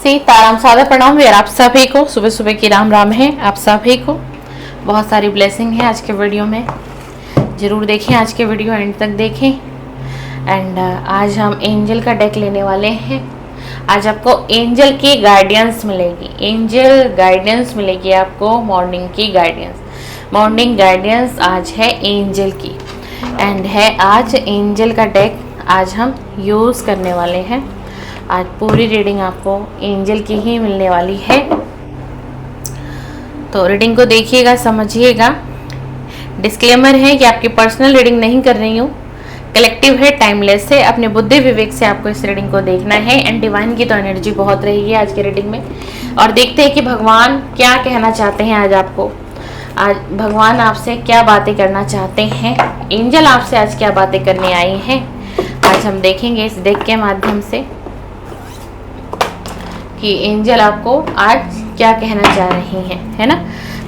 नमस्ते, ताराम सादा प्रणाम यार आप सभी को। सुबह सुबह की राम राम है आप सभी को। बहुत सारी ब्लेसिंग है आज के वीडियो में, ज़रूर देखें आज के वीडियो एंड तक देखें। एंड आज हम एंजल का डेक लेने वाले हैं। आज आपको एंजल की गाइडेंस मिलेगी, एंजल गाइडेंस मिलेगी आपको, मॉर्निंग की गाइडेंस। मॉर्निंग गाइडेंस आज है एंजल की एंड है आज एंजल का डेक आज हम यूज़ करने वाले हैं। आज पूरी रीडिंग आपको एंजल की ही मिलने वाली है, तो रीडिंग को देखिएगा, समझिएगा। डिस्क्लेमर है कि आपकी पर्सनल रीडिंग नहीं कर रही हूँ, कलेक्टिव है, टाइमलेस है। अपने बुद्धि विवेक से आपको इस रीडिंग को देखना है एंड डिवाइन की तो एनर्जी बहुत रहेगी आज की रीडिंग में। और देखते हैं कि भगवान क्या कहना चाहते हैं आज आपको। आज भगवान आपसे क्या बातें करना चाहते हैं, एंजल आपसे आज क्या बातें करने आई हैं, आज हम देखेंगे इस डेक के माध्यम से कि एंजल आपको आज क्या कहना चाह रही हैं, है ना।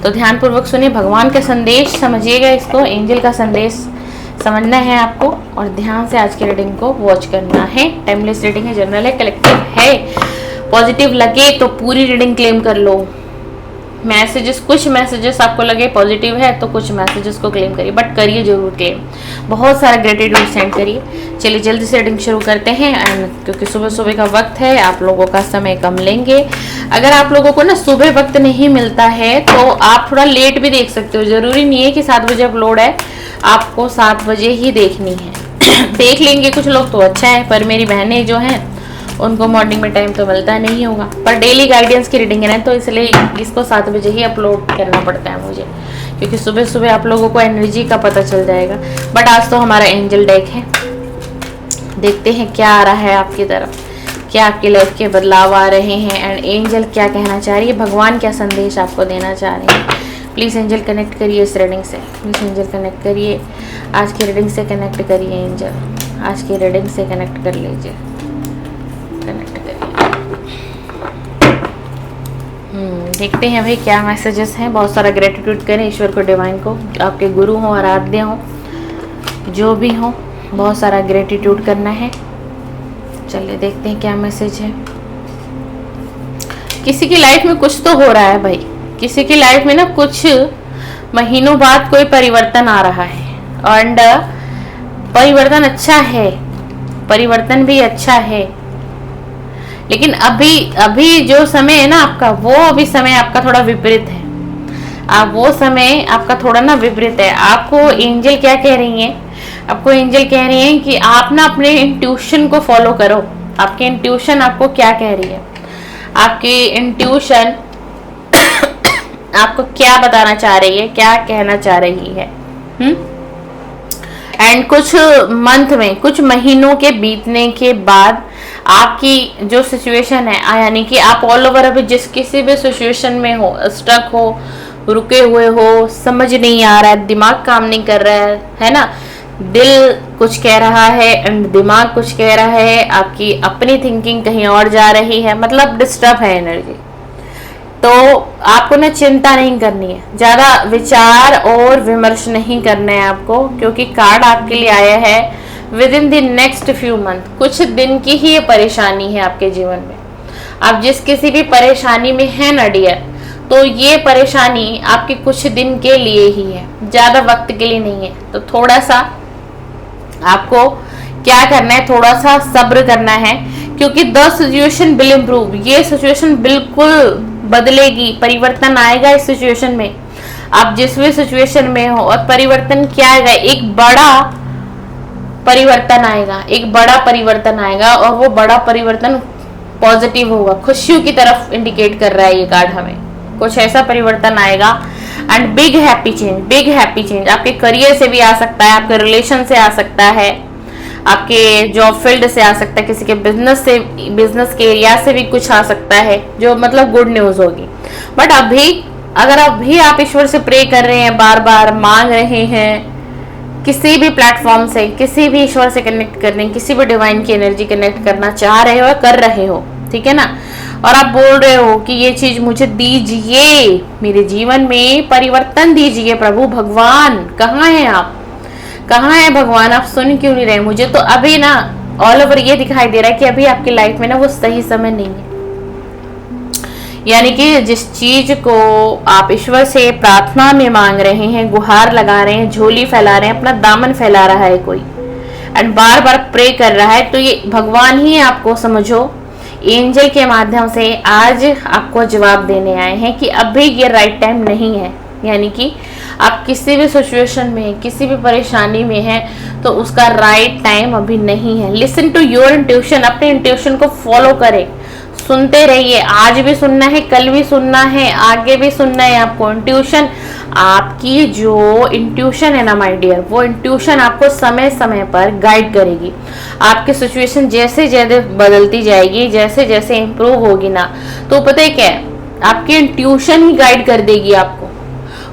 तो ध्यानपूर्वक सुनिए, भगवान का संदेश समझिएगा, इसको एंजल का संदेश समझना है आपको और ध्यान से आज की रीडिंग को वॉच करना है। टाइमलेस रीडिंग है, जनरल है, कलेक्टिव है। पॉजिटिव लगे तो पूरी रीडिंग क्लेम कर लो। मैसेजेस, कुछ मैसेजेस आपको लगे पॉजिटिव है तो कुछ मैसेजेस को क्लेम करिए, बट करिए जरूर क्लेम। बहुत सारा ग्रेटिट्यूड सेंड करिए। चलिए जल्दी से रीडिंग शुरू करते हैं एंड क्योंकि सुबह सुबह का वक्त है, आप लोगों का समय कम लेंगे। अगर आप लोगों को ना सुबह वक्त नहीं मिलता है तो आप थोड़ा लेट भी देख सकते हो, जरूरी नहीं है कि 7 बजे अपलोड है आपको 7 बजे ही देखनी है। देख लेंगे कुछ लोग तो अच्छा है, पर मेरी बहनें जो हैं उनको मॉर्निंग में टाइम तो मिलता नहीं होगा, पर डेली गाइडेंस की रीडिंग है ना, तो इसलिए इसको 7 बजे ही अपलोड करना पड़ता है मुझे, क्योंकि सुबह सुबह आप लोगों को एनर्जी का पता चल जाएगा। बट आज तो हमारा एंजल डेक है, देखते हैं क्या आ रहा है आपकी तरफ, क्या आपकी लाइफ के बदलाव आ रहे हैं एंड एंजल क्या कहना चाह रही है, भगवान क्या संदेश आपको देना चाह रहे हैं। प्लीज़ एंजल कनेक्ट करिए इस रीडिंग से, प्लीज़ एंजल कनेक्ट करिए, आज की रीडिंग से कनेक्ट करिए एंजल, आज की रीडिंग से कनेक्ट कर लीजिए, कनेक्ट करिए। देखते हैं भाई क्या मैसेजेस हैं। बहुत सारा ग्रेटिट्यूड करें ईश्वर को, डिवाइन को, आपके गुरु हो, आराध्य हो, जो भी हो, बहुत सारा ग्रेटिट्यूड करना है। चलिए देखते हैं क्या मैसेज है। किसी की लाइफ में कुछ तो हो रहा है भाई, किसी की लाइफ में ना कुछ महीनों बाद कोई परिवर्तन आ रहा है एंड परिवर्तन अच्छा है, परिवर्तन भी अच्छा है, लेकिन अभी जो समय है ना आपका, वो अभी समय आपका थोड़ा विपरीत है। आप वो समय आपका थोड़ा ना विपरीत है। आपको एंजल क्या कह रही हैं, आपको एंजल कह रही हैं कि आप ना अपने इंट्यूशन को फॉलो करो। आपके इंट्यूशन आपको क्या कह रही है, आपकी इंट्यूशन आपको क्या बताना चाह रही है, क्या कहना चाह रही है। एंड कुछ मंथ में, कुछ महीनों के बीतने के बाद आपकी जो सिचुएशन है, यानी कि आप ऑल ओवर अभी जिस किसी भी सिचुएशन में हो, स्टक हो, रुके हुए हो, समझ नहीं आ रहा है, दिमाग काम नहीं कर रहा है ना, दिल कुछ कह रहा है एंड दिमाग कुछ कह रहा है, आपकी अपनी थिंकिंग कहीं और जा रही है, मतलब डिस्टर्ब है एनर्जी। तो आपको ना चिंता नहीं करनी है, ज़्यादा विचार और विमर्श नहीं करना है आपको, क्योंकि कार्ड आपके लिए आया है with in the next few month. कुछ दिन की ही ये परेशानी है आपके जीवन में। आप जिस किसी भी परेशानी में है ना डियर, तो ये परेशानी आपके कुछ दिन के लिए ही है, ज़्यादा वक्त के लिए नहीं है। तो थोड़ा सा आपको क्या करना है, थोड़ा सा सब्र करना है, क्योंकि द सिचुएशन विल इम्प्रूव। ये सिचुएशन बिल्कुल बदलेगी, परिवर्तन आएगा इस सिचुएशन में। आप जिस भी सिचुएशन में हो, और परिवर्तन क्या आएगा, एक बड़ा परिवर्तन आएगा, एक बड़ा परिवर्तन आएगा, और वो बड़ा परिवर्तन पॉजिटिव होगा, खुशियों की तरफ इंडिकेट कर रहा है ये कार्ड हमें। कुछ ऐसा परिवर्तन आएगा and big happy change, big happy change. आपके करियर से भी आ सकता है, आपके रिलेशन से आ सकता है, आपके जॉब फील्ड से आ सकता है, किसी के बिजनेस से, बिजनेस के एरिया से भी कुछ आ सकता है, जो मतलब गुड न्यूज होगी। बट अभी अगर अभी आप ईश्वर से प्रे कर रहे हैं, बार बार मांग रहे हैं, किसी भी प्लेटफॉर्म से, किसी भी ईश्वर से कनेक्ट करने, किसी भी डिवाइन की एनर्जी कनेक्ट करना चाह रहे हो, कर रहे हो, ठीक है ना, और आप बोल रहे हो कि ये चीज मुझे दीजिए, मेरे जीवन में परिवर्तन दीजिए प्रभु भगवान, कहाँ हैं आप, कहाँ है भगवान, आप सुन क्यों नहीं रहे मुझे। तो अभी ना ऑल ओवर ये दिखाई दे रहा है कि अभी आपकी लाइफ में ना वो सही समय नहीं है। यानी कि जिस चीज को आप ईश्वर से प्रार्थना में मांग रहे हैं, गुहार लगा रहे हैं, झोली फैला रहे हैं, अपना दामन फैला रहा है कोई एंड बार बार प्रे कर रहा है, तो ये भगवान ही आपको समझो एंजल के माध्यम से आज आपको जवाब देने आए हैं कि अभी ये राइट टाइम नहीं है। यानी कि आप किसी भी सिचुएशन में, किसी भी परेशानी में हैं, तो उसका राइट टाइम अभी नहीं है। लिसन टू योर इंट्यूशन, अपने इंट्यूशन को फॉलो करें, सुनते रहिए। आज भी सुनना है, कल भी सुनना है, आगे भी सुनना है आपको। इंट्यूशन, आपकी जो इंट्यूशन है ना माय डियर, वो इंट्यूशन आपको समय समय पर गाइड करेगी। आपकी सिचुएशन जैसे जैसे बदलती जाएगी, जैसे जैसे इम्प्रूव होगी ना, तो पता है क्या है, आपकी इंट्यूशन ही गाइड कर देगी आपको।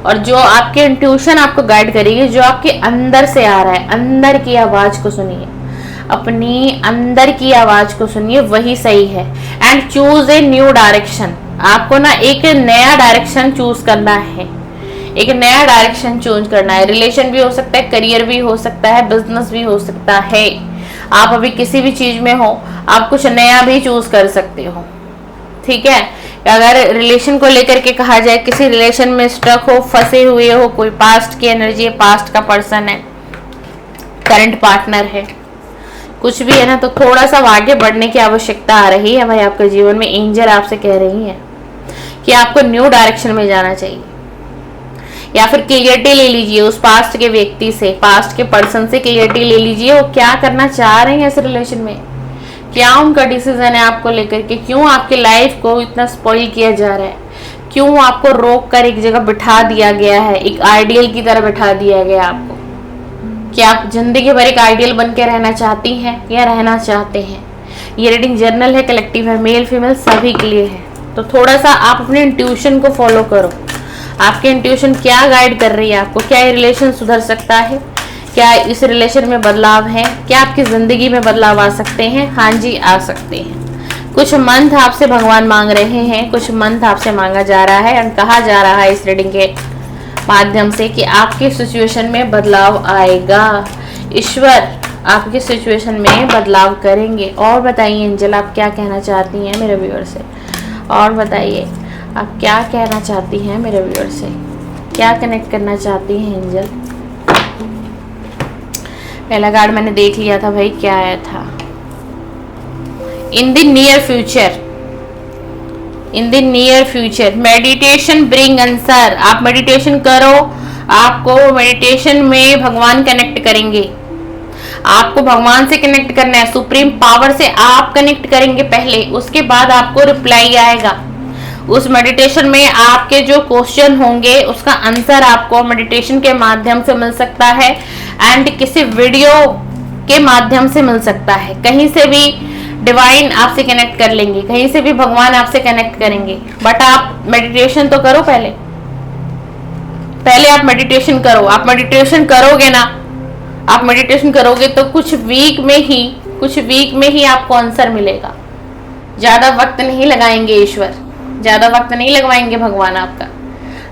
और जो आपके इंट्यूशन आपको गाइड करेगी, जो आपके अंदर से आ रहा है, अंदर की आवाज को सुनिए, अपनी अंदर की आवाज को सुनिए, वही सही है। And choose a new direction, आपको ना एक नया डायरेक्शन चूज करना है, एक नया डायरेक्शन चूज करना है। रिलेशन भी हो सकता है, करियर भी हो सकता है, बिजनेस भी हो सकता है। आप अभी किसी भी चीज में हो, आप कुछ नया भी चूज कर सकते हो, ठीक है। अगर रिलेशन को लेकर के कहा जाए, किसी रिलेशन में स्टक हो, फंसे हुए हो, कोई पास्ट की एनर्जी है, पास्ट का पर्सन है, करंट पार्टनर है, कुछ भी है ना, तो थोड़ा सा आगे बढ़ने की आवश्यकता आ रही है भाई आपके जीवन में। एंजल आपसे कह रही है कि आपको न्यू डायरेक्शन में जाना चाहिए, या फिर क्लियरिटी ले लीजिए उस पास्ट के व्यक्ति से, पास्ट के पर्सन से क्लियरिटी ले लीजिए। वो क्या करना चाह रहे हैं इस रिलेशन में, क्या उनका डिसीजन है आपको लेकर के, क्यों आपकी लाइफ को इतना स्पॉइल किया जा रहा है, क्यों आपको रोक कर एक जगह बिठा दिया गया है, एक आइडियल की तरह बिठा दिया गया आपको। क्या आप जिंदगी भर एक आइडियल बन के रहना चाहती हैं या रहना चाहते हैं। ये रीडिंग जर्नल है, कलेक्टिव है, मेल फीमेल सभी के लिए है। तो थोड़ा सा आप अपने इंट्यूशन को फॉलो करो। आपके इंट्यूशन क्या गाइड कर रही है आपको, क्या ये रिलेशन सुधर सकता है, क्या इस रिलेशन में बदलाव है, क्या आपकी जिंदगी में बदलाव आ सकते हैं। हाँ जी, आ सकते हैं। कुछ मंथ आपसे भगवान मांग रहे हैं, कुछ मंथ आपसे मांगा जा रहा है और कहा जा रहा है इस रीडिंग के माध्यम से कि आपकी सिचुएशन में बदलाव आएगा। ईश्वर आपकी सिचुएशन में बदलाव करेंगे। और बताइए एंजल, आप क्या कहना चाहती हैं मेरे व्यूअर से, और बताइए आप क्या कहना चाहती हैं मेरे व्यूअर से, क्या कनेक्ट करना चाहती हैं एंजल। पहला कार्ड मैंने देख लिया था भाई, क्या आया था। In the near future, in the near future meditation bring answer. आप मेडिटेशन करो, आपको मेडिटेशन में भगवान कनेक्ट करेंगे। आपको भगवान से कनेक्ट करना है, सुप्रीम पावर से आप कनेक्ट करेंगे पहले, उसके बाद आपको रिप्लाई आएगा। उस मेडिटेशन में आपके जो क्वेश्चन होंगे उसका आंसर आपको मेडिटेशन के माध्यम से मिल सकता है एंड किसी वीडियो के माध्यम से मिल सकता है। कहीं से भी डिवाइन आपसे कनेक्ट कर लेंगे, कहीं से भी भगवान आपसे कनेक्ट करेंगे। बट आप मेडिटेशन तो करो पहले, पहले आप मेडिटेशन करो। आप मेडिटेशन करोगे ना, आप मेडिटेशन करोगे तो कुछ वीक में ही आपको आंसर मिलेगा। ज्यादा वक्त नहीं लगाएंगे ईश्वर, ज्यादा वक्त नहीं लगवाएंगे भगवान आपका।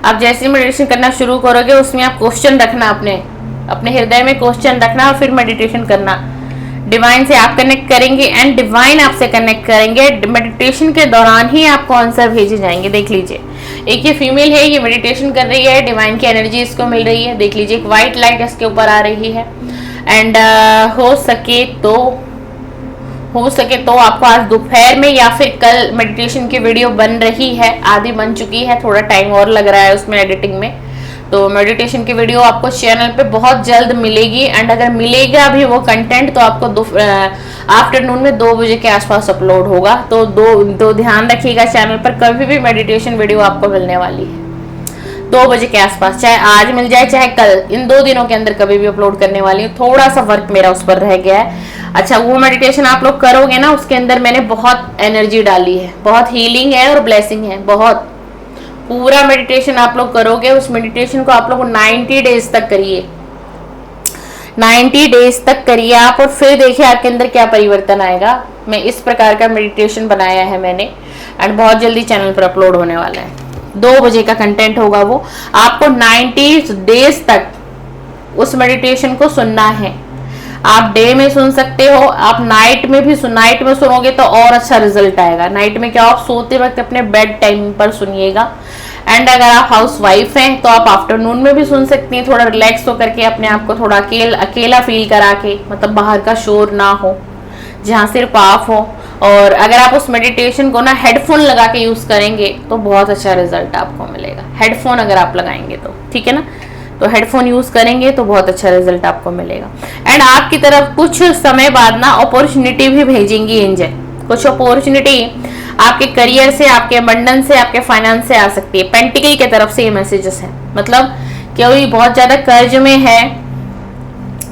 आप जैसे मेडिटेशन करना शुरू करोगे उसमें आप क्वेश्चन रखना, अपने हृदय में क्वेश्चन रखना और फिर मेडिटेशन करना। डिवाइन से आप कनेक्ट करेंगे एंड डिवाइन आपसे कनेक्ट करेंगे। मेडिटेशन के दौरान ही आपको आंसर भेजे जाएंगे। देख लीजिए, एक ये फीमेल है, ये मेडिटेशन कर रही है, डिवाइन की एनर्जी इसको मिल रही है। देख लीजिए, एक व्हाइट लाइट इसके ऊपर आ रही है एंड हो सके तो आपको आज दोपहर में या फिर कल मेडिटेशन की वीडियो बन रही है, आधी बन चुकी है, थोड़ा टाइम और लग रहा है उसमें एडिटिंग में। तो मेडिटेशन की वीडियो आपको चैनल पे बहुत जल्द मिलेगी एंड अगर मिलेगा भी वो कंटेंट तो आपको आफ्टरनून में 2 बजे के आसपास अपलोड होगा। तो दो ध्यान रखिएगा, चैनल पर कभी भी मेडिटेशन वीडियो आपको मिलने वाली है 2 बजे के आसपास, चाहे आज मिल जाए चाहे कल, इन 2 दिनों के अंदर कभी भी अपलोड करने वाली हूँ। थोड़ा सा वर्क मेरा उस पर रह गया है। अच्छा, वो मेडिटेशन आप लोग करोगे ना, उसके अंदर मैंने बहुत एनर्जी डाली है, बहुत हीलिंग है और ब्लेसिंग है, बहुत। पूरा मेडिटेशन आप लोग करोगे, उस मेडिटेशन को आप लोग 90 डेज तक करिए, 90 डेज तक करिए आप, और फिर देखिए आपके अंदर क्या परिवर्तन आएगा। मैं इस प्रकार का मेडिटेशन बनाया है मैंने एंड बहुत जल्दी चैनल पर अपलोड होने वाला है। 2 बजे का कंटेंट होगा वो। आपको 90 डेज तक उस मेडिटेशन को सुनना है। आप डे में सुन सकते हो, आप नाइट में भी नाइट में सुनोगे तो और अच्छा रिजल्ट आएगा। नाइट में क्या, आप सोते वक्त अपने बेड टाइम पर सुनिएगा। एंड अगर आप हाउस वाइफ हैं तो आप आफ्टरनून में भी सुन सकती हैं, थोड़ा रिलैक्स होकर के, अपने आप को थोड़ा अकेला फील करा के, मतलब बाहर का शोर ना हो, जहाँ सिर्फ आप हो। और अगर आप उस मेडिटेशन को ना हेडफोन लगा के यूज करेंगे तो बहुत अच्छा रिजल्ट आपको मिलेगा। हेडफोन अगर आप लगाएंगे तो ठीक है ना, तो हेडफोन यूज करेंगे तो बहुत अच्छा रिजल्ट आपको मिलेगा। एंड आपकी तरफ कुछ समय बाद ना अपॉर्चुनिटी भी भेजेंगी एंजल। कुछ अपॉर्चुनिटी आपके करियर से, आपके अबंडेंस से, आपके फाइनेंस से आ सकती है। पेंटिकल की तरफ से ये मैसेजेस हैं, मतलब कोई बहुत ज्यादा कर्ज में है,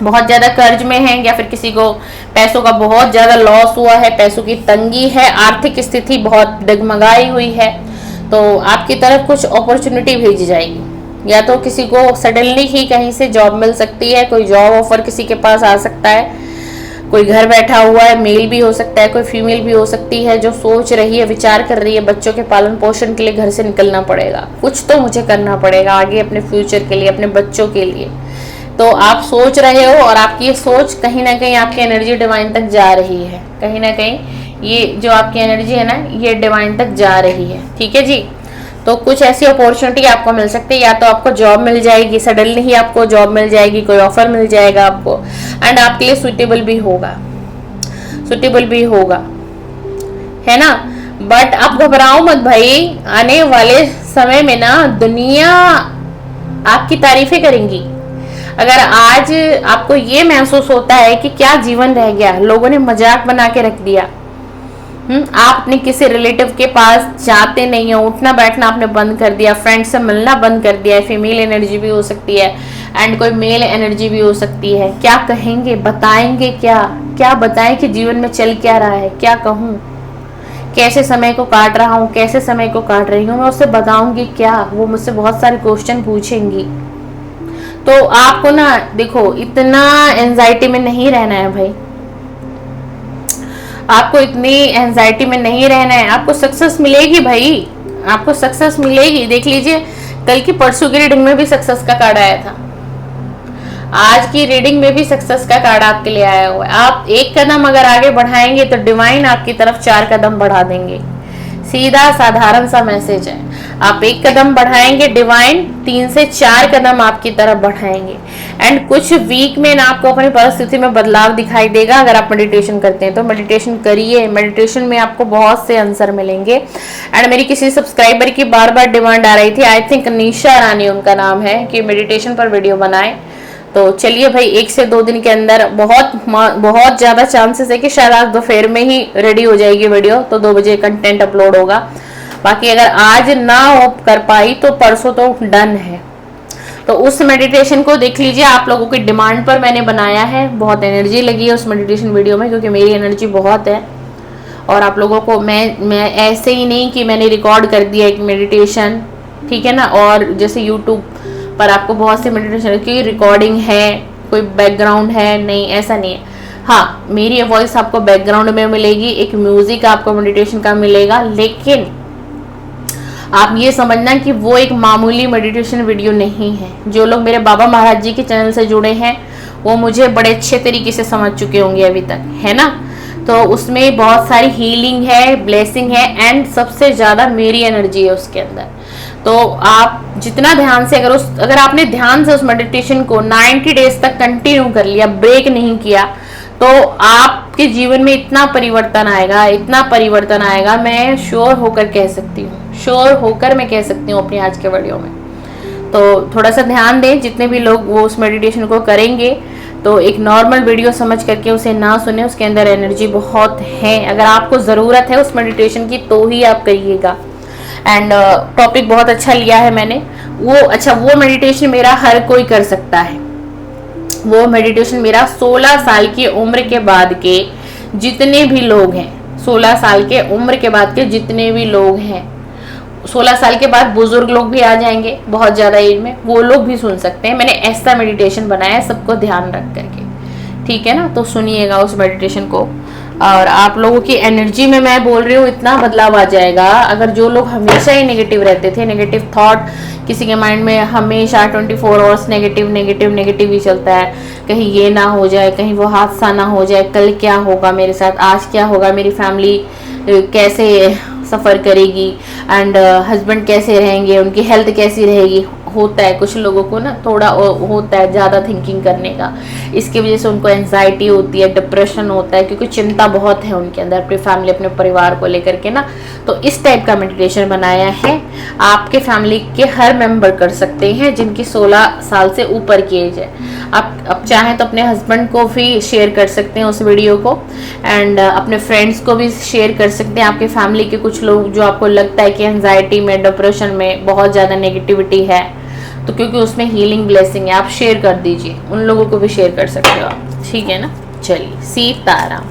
बहुत ज्यादा कर्ज में है, या फिर किसी को पैसों का बहुत ज्यादा लॉस हुआ है, पैसों की तंगी है, आर्थिक स्थिति बहुत डगमगाई हुई है, तो आपकी तरफ कुछ अपॉर्चुनिटी भेजी जाएगी। या तो किसी को सडनली ही कहीं से जॉब मिल सकती है, कोई जॉब ऑफर किसी के पास आ सकता है, कोई घर बैठा हुआ है, मेल भी हो सकता है, कोई फीमेल भी हो सकती है जो सोच रही है, विचार कर रही है बच्चों के पालन पोषण के लिए घर से निकलना पड़ेगा, कुछ तो मुझे करना पड़ेगा आगे अपने फ्यूचर के लिए, अपने बच्चों के लिए। तो आप सोच रहे हो और आपकी ये सोच कहीं ना कहीं आपकी एनर्जी डिवाइन तक जा रही है, कहीं ना कहीं ये जो आपकी एनर्जी है ना ये डिवाइन तक जा रही है। ठीक है जी, तो कुछ ऐसी अपॉर्चुनिटी आपको मिल सकती है, या तो आपको जॉब मिल जाएगी, सडनली ही आपको जॉब मिल जाएगी, कोई ऑफर मिल जाएगा आपको, एंड आपके लिए सुटेबल भी होगा, सुटेबल भी होगा, है ना। बट आप घबराओ मत भाई, आने वाले समय में ना दुनिया आपकी तारीफें करेंगी। अगर आज आपको ये महसूस होता है कि क्या जीवन रह गया, लोगों ने मजाक बना के रख दिया, आप अपने किसी रिलेटिव के पास जाते नहीं हो, उठना बैठना आपने बंद कर दिया, फ्रेंड से मिलना बंद कर दिया है, फीमेल एनर्जी भी हो सकती है एंड कोई मेल एनर्जी भी हो सकती है, क्या कहेंगे, बताएंगे क्या, क्या बताएं कि जीवन में चल क्या रहा है, क्या कहूँ, कैसे समय को काट रहा हूँ, कैसे समय को काट रही हूँ, मैं उससे बताऊंगी क्या, वो मुझसे बहुत सारे क्वेश्चन पूछेंगी। तो आपको ना देखो इतना एंजाइटी में नहीं रहना है भाई, आपको इतनी एंजाइटी में नहीं रहना है, आपको सक्सेस मिलेगी भाई, आपको सक्सेस मिलेगी। देख लीजिए कल की परसों की रीडिंग में भी सक्सेस का कार्ड आया था, आज की रीडिंग में भी सक्सेस का कार्ड आपके लिए आया हुआ है। आप एक कदम अगर आगे बढ़ाएंगे तो डिवाइन आपकी तरफ 4 कदम बढ़ा देंगे, सीधा साधारण सा मैसेज है। आप एक कदम बढ़ाएंगे, डिवाइन 3 से 4 कदम आपकी तरफ बढ़ाएंगे। एंड कुछ वीक में ना आपको अपनी परिस्थिति में बदलाव दिखाई देगा। अगर आप मेडिटेशन करते हैं तो मेडिटेशन करिए, मेडिटेशन में आपको बहुत से आंसर मिलेंगे। एंड मेरी किसी सब्सक्राइबर की बार बार डिमांड आ रही थी, आई थिंक निशा रानी उनका नाम है, कि मेडिटेशन पर वीडियो बनाए। तो चलिए भाई 1 से 2 दिन के अंदर बहुत ज्यादा चांसेस है कि शायद आज दोपहर में ही रेडी हो जाएगी वीडियो, तो 2 बजे कंटेंट अपलोड होगा। बाकी अगर आज ना हो कर पाई तो परसों तो डन है। तो उस मेडिटेशन को देख लीजिए, आप लोगों की डिमांड पर मैंने बनाया है, बहुत एनर्जी लगी है उस मेडिटेशन वीडियो में, क्योंकि मेरी एनर्जी बहुत है। और आप लोगों को मैं ऐसे ही नहीं कि मैंने रिकॉर्ड कर दिया एक मेडिटेशन, ठीक है ना, और जैसे यूट्यूब पर आपको बहुत से मेडिटेशन की रिकॉर्डिंग है, कोई बैकग्राउंड है, नहीं, ऐसा नहीं है। हाँ, मेरी वॉइस आपको बैकग्राउंड में मिलेगी, एक म्यूजिक आपको मेडिटेशन का मिलेगा, लेकिन आप ये समझना कि वो एक मामूली मेडिटेशन वीडियो नहीं है। जो लोग मेरे बाबा महाराज जी के चैनल से जुड़े हैं वो मुझे बड़े अच्छे तरीके से समझ चुके होंगे अभी तक, है ना। तो उसमें बहुत सारी हीलिंग है, ब्लेसिंग है, एंड सबसे ज्यादा मेरी एनर्जी है उसके अंदर। तो आप जितना ध्यान से अगर आपने ध्यान से उस मेडिटेशन को 90 डेज तक कंटिन्यू कर लिया, ब्रेक नहीं किया, तो आपके जीवन में इतना परिवर्तन आएगा, इतना परिवर्तन आएगा, मैं श्योर होकर कह सकती हूँ, श्योर होकर मैं कह सकती हूँ अपनी आज के वीडियो में। तो थोड़ा सा ध्यान दें, जितने भी लोग वो उस मेडिटेशन को करेंगे तो एक नॉर्मल वीडियो समझ करके उसे ना सुने, उसके अंदर एनर्जी बहुत है। अगर आपको ज़रूरत है उस मेडिटेशन की तो ही आप करिएगा। एंड टॉपिक बहुत अच्छा लिया है मैंने, वो मेडिटेशन मेरा हर कोई कर सकता है। वो मेडिटेशन मेरा 16 साल की उम्र के बाद के जितने भी लोग हैं, 16 साल के उम्र के बाद के जितने भी लोग हैं, 16 साल के बाद बुजुर्ग लोग भी आ जाएंगे बहुत ज़्यादा एज में, वो लोग भी सुन सकते हैं। मैंने ऐसा मेडिटेशन बनाया है सबको ध्यान रख करके, ठीक है ना। तो सुनिएगा उस मेडिटेशन को, और आप लोगों की एनर्जी में मैं बोल रही हूँ इतना बदलाव आ जाएगा। अगर जो लोग हमेशा ही नेगेटिव रहते थे, नेगेटिव थॉट किसी के माइंड में हमेशा 24 आवर्स नेगेटिव नेगेटिव नेगेटिव ही चलता है, कहीं ये ना हो जाए, कहीं वो हादसा ना हो जाए, कल क्या होगा मेरे साथ, आज क्या होगा, मेरी फैमिली कैसे सफ़र करेगी, एंड हस्बैंड कैसे रहेंगे, उनकी हेल्थ कैसी रहेगी। होता है कुछ लोगों को ना थोड़ा होता है ज़्यादा थिंकिंग करने का, इसकी वजह से उनको एंजाइटी होती है, डिप्रेशन होता है, क्योंकि चिंता बहुत है उनके अंदर अपनी फैमिली अपने परिवार को लेकर के ना। तो इस टाइप का मेडिटेशन बनाया है, आपके फैमिली के हर मेंबर कर सकते हैं जिनकी 16 साल से ऊपर की एज है। आप चाहें तो अपने हस्बैंड को भी शेयर कर सकते हैं उस वीडियो को, एंड अपने फ्रेंड्स को भी शेयर कर सकते हैं। आपके फैमिली के कुछ लोग जो आपको लगता है कि एंजाइटी में, डिप्रेशन में बहुत ज़्यादा नेगेटिविटी है, तो क्योंकि उसमें हीलिंग ब्लेसिंग है, आप शेयर कर दीजिए, उन लोगों को भी शेयर कर सकते हो आप, ठीक है ना। चलिए, सीताराम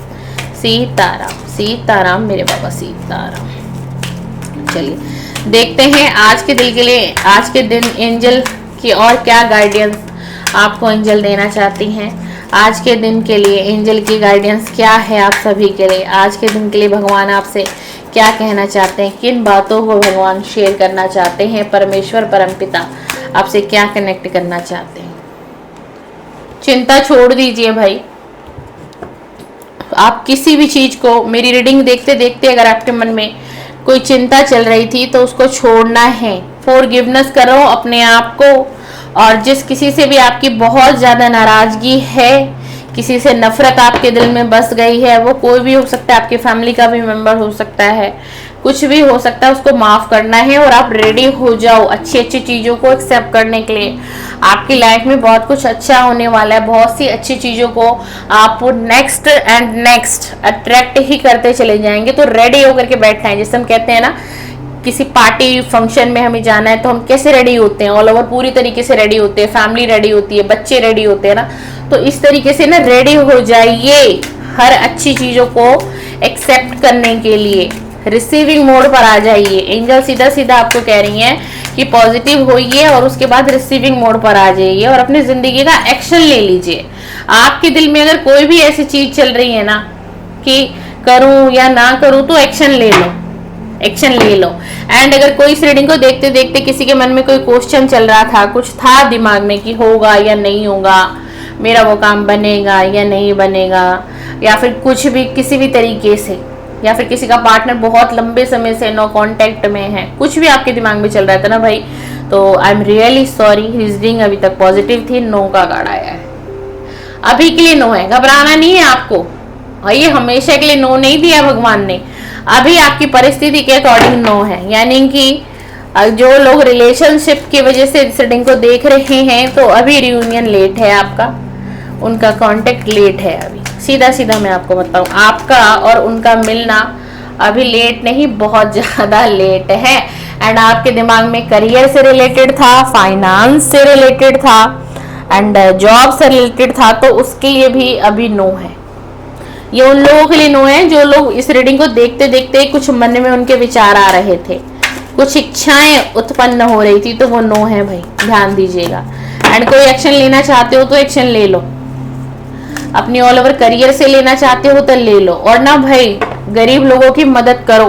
सीताराम सीताराम मेरे बाबा सीताराम। चलिए देखते हैं आज के दिन के लिए, आज के दिन एंजल की और क्या गाइडेंस आपको एंजल देना चाहती हैं। आज के दिन के लिए एंजल की गाइडेंस क्या है आप सभी के लिए। आज के दिन के लिए भगवान आपसे क्या कहना चाहते हैं, किन बातों को भगवान शेयर करना चाहते हैं, परमेश्वर परमपिता आपसे क्या कनेक्ट करना चाहते हैं। चिंता छोड़ दीजिए भाई, आप किसी भी चीज को, मेरी रीडिंग देखते देखते अगर आपके मन में कोई चिंता चल रही थी तो उसको छोड़ना है। फॉरगिवनेस करो अपने आप को, और जिस किसी से भी आपकी बहुत ज्यादा नाराजगी है, किसी से नफरत आपके दिल में बस गई है, वो कोई भी हो सकता है, आपकी फैमिली का भी मेंबर हो सकता है, कुछ भी हो सकता है, उसको माफ करना है। और आप रेडी हो जाओ अच्छी अच्छी चीजों को एक्सेप्ट करने के लिए। आपकी लाइफ में बहुत कुछ अच्छा होने वाला है, बहुत सी अच्छी चीजों को आप नेक्स्ट एंड नेक्स्ट अट्रैक्ट ही करते चले जाएंगे। तो रेडी होकर के बैठना है। जैसे हम कहते हैं ना, किसी पार्टी फंक्शन में हमें जाना है तो हम कैसे रेडी होते हैं, ऑल ओवर पूरी तरीके से रेडी होते हैं, फैमिली रेडी होती है, बच्चे रेडी होते हैं ना। तो इस तरीके से ना रेडी हो जाइए हर अच्छी चीजों को एक्सेप्ट करने के लिए, रिसीविंग मोड पर आ जाइए। एंजल सीधा सीधा आपको कह रही हैं कि पॉजिटिव होइए और उसके बाद रिसीविंग मोड पर आ जाइए और अपनी जिंदगी का एक्शन ले लीजिए। आपके दिल में अगर कोई भी ऐसी चीज चल रही है ना कि करूं या ना करूं, तो एक्शन ले लो, एक्शन ले लो। एंड अगर कोई इस रीडिंग को देखते देखते किसी के मन में कोई क्वेश्चन चल रहा था, कुछ था दिमाग में कि होगा या नहीं होगा, मेरा वो काम बनेगा या नहीं बनेगा, या फिर कुछ भी किसी भी तरीके से, या फिर किसी का पार्टनर बहुत लंबे समय से नो कांटेक्ट में है, कुछ भी आपके दिमाग में चल रहा था ना भाई, तो I am really sorry. Reading अभी तक पॉजिटिव थी, नो का कार्ड आया है। अभी के लिए नो है, घबराना नहीं है आपको। ये हमेशा के लिए नो नहीं दिया भगवान ने, अभी आपकी परिस्थिति के अकॉर्डिंग नो है। यानी कि जो लोग रिलेशनशिप की वजह से इस रीडिंग को देख रहे हैं, तो अभी रियूनियन लेट है आपका, उनका कांटेक्ट लेट है। अभी सीधा सीधा मैं आपको बताऊं, आपका और उनका मिलना अभी लेट नहीं, बहुत ज्यादा लेट है। एंड आपके दिमाग में करियर से रिलेटेड था, फाइनेंस से रिलेटेड था, एंड जॉब से रिलेटेड था, तो उसके लिए भी अभी नो है। ये उन लोगों के लिए नो है जो लोग इस रीडिंग को देखते देखते कुछ मन में उनके विचार आ रहे थे, कुछ इच्छाएं उत्पन्न हो रही थी, तो वो नो है भाई, ध्यान दीजिएगा। एंड कोई एक्शन लेना चाहते हो तो एक्शन ले लो, अपनी ऑल ओवर करियर से लेना चाहते हो तो ले लो, और ना भाई गरीब लोगों की मदद करो।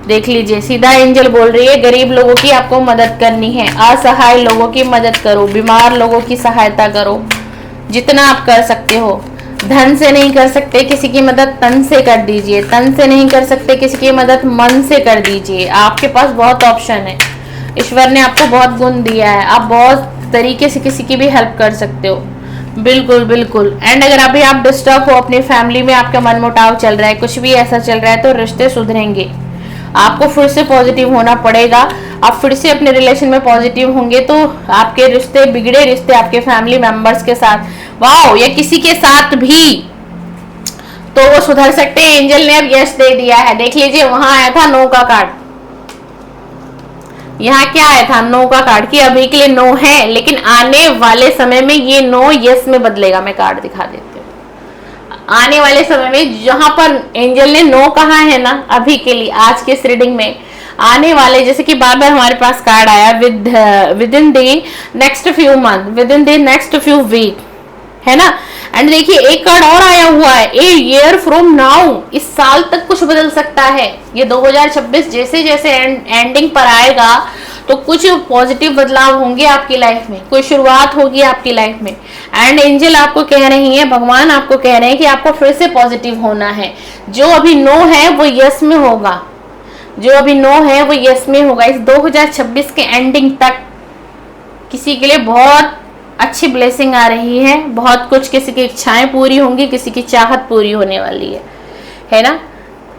देख लीजिए, सीधा एंजल बोल रही है गरीब लोगों की आपको मदद करनी है, असहाय लोगों की मदद करो, बीमार लोगों की सहायता करो, जितना आप कर सकते हो। धन से नहीं कर सकते किसी की मदद, तन से कर दीजिए, तन से नहीं कर सकते किसी की मदद, मन से कर दीजिए। आपके पास बहुत ऑप्शन है, ईश्वर ने आपको बहुत गुण दिया है, आप बहुत तरीके से किसी की भी हेल्प कर सकते हो। बिल्कुल बिल्कुल। एंड अगर अभी आप डिस्टर्ब हो, अपनी फैमिली में आपका मनमुटाव चल रहा है, कुछ भी ऐसा चल रहा है, तो रिश्ते सुधरेंगे। आपको फिर से पॉजिटिव होना पड़ेगा, आप फिर से अपने रिलेशन में पॉजिटिव होंगे तो आपके रिश्ते, बिगड़े रिश्ते आपके फैमिली मेंबर्स के साथ, वाओ, या किसी के साथ भी, तो वो सुधर सकते हैं। एंजल ने अब यस दे दिया है। देख लीजिए, वहां आया था नो का कार्ड, यहाँ क्या आया था, नो का कार्ड, कि अभी के लिए नो है, लेकिन आने वाले समय में ये नो यस में बदलेगा। मैं कार्ड दिखा देती हूँ। आने वाले समय में जहां पर एंजल ने नो कहा है ना, अभी के लिए आज के इस रीडिंग में आने वाले, जैसे कि बार बार हमारे पास कार्ड आया, within the next few month, within the next few week, है ना। एंड देखिए एक कार्ड और आया हुआ है, ए ईयर फ्रॉम नाउ, इस साल तक कुछ बदल सकता है। ये 2026 जैसे जैसे एंडिंग पर आएगा, तो कुछ पॉजिटिव बदलाव होंगे आपकी लाइफ में, कोई शुरुआत होगी आपकी लाइफ में। एंड एंजल आपको कह रही है, भगवान आपको कह रहे हैं कि आपको फिर से पॉजिटिव होना है। जो अभी नो है वो यस में होगा, जो अभी नो है वो यस में होगा। इस 2026 के एंडिंग तक किसी के लिए बहुत अच्छी ब्लेसिंग आ रही है, बहुत कुछ, किसी की इच्छाएं पूरी होंगी, किसी की चाहत पूरी होने वाली है ना।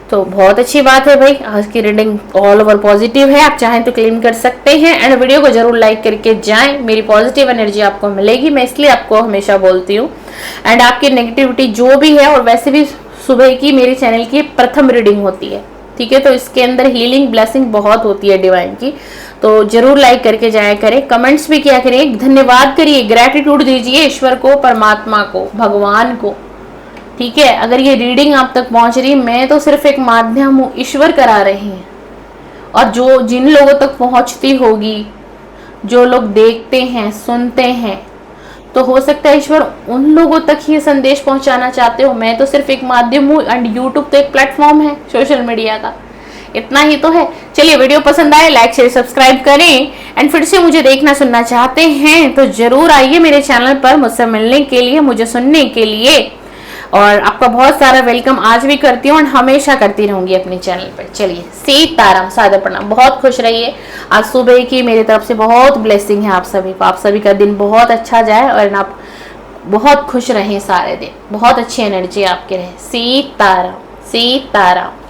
तो बहुत अच्छी बात है भाई, आज की रीडिंग ऑल ओवर पॉजिटिव है। आप चाहें तो क्लेम कर सकते हैं। एंड वीडियो को जरूर लाइक करके जाएं, मेरी पॉजिटिव एनर्जी आपको मिलेगी, मैं इसलिए आपको हमेशा बोलती हूँ। एंड आपकी नेगेटिविटी जो भी है, और वैसे भी सुबह की मेरे चैनल की प्रथम रीडिंग होती है, ठीक है, तो इसके अंदर हीलिंग ब्लेसिंग बहुत होती है डिवाइन की, तो जरूर लाइक करके जाया करें, कमेंट्स भी किया करें, धन्यवाद करिए, ग्रेटिट्यूड दीजिए ईश्वर को, परमात्मा को, भगवान को, ठीक है। अगर ये रीडिंग आप तक पहुंच रही, मैं तो सिर्फ एक माध्यम हूँ, ईश्वर करा रहे हैं। और जो जिन लोगों तक पहुंचती होगी, जो लोग देखते हैं सुनते हैं, तो हो सकता है ईश्वर उन लोगों तक ही संदेश पहुंचाना चाहते हो। मैं तो सिर्फ एक माध्यम हूँ। एंड यूट्यूब तो एक प्लेटफॉर्म है सोशल मीडिया का, इतना ही तो है। चलिए, वीडियो पसंद आए लाइक शेयर सब्सक्राइब करें। एंड फिर से मुझे देखना सुनना चाहते हैं तो जरूर आइए मेरे चैनल पर मुझसे मिलने के लिए, मुझे सुनने के लिए। और आपका बहुत सारा वेलकम आज भी करती हूँ और हमेशा करती रहूंगी अपने चैनल पर। चलिए, सीताराम, सादर प्रणाम, बहुत खुश रहिए। आज सुबह की मेरी तरफ से बहुत ब्लेसिंग है आप सभी को। आप सभी का दिन बहुत अच्छा जाए और आप बहुत खुश रहें सारे दिन, बहुत अच्छी एनर्जी आपके रहे। सीताराम, सीताराम।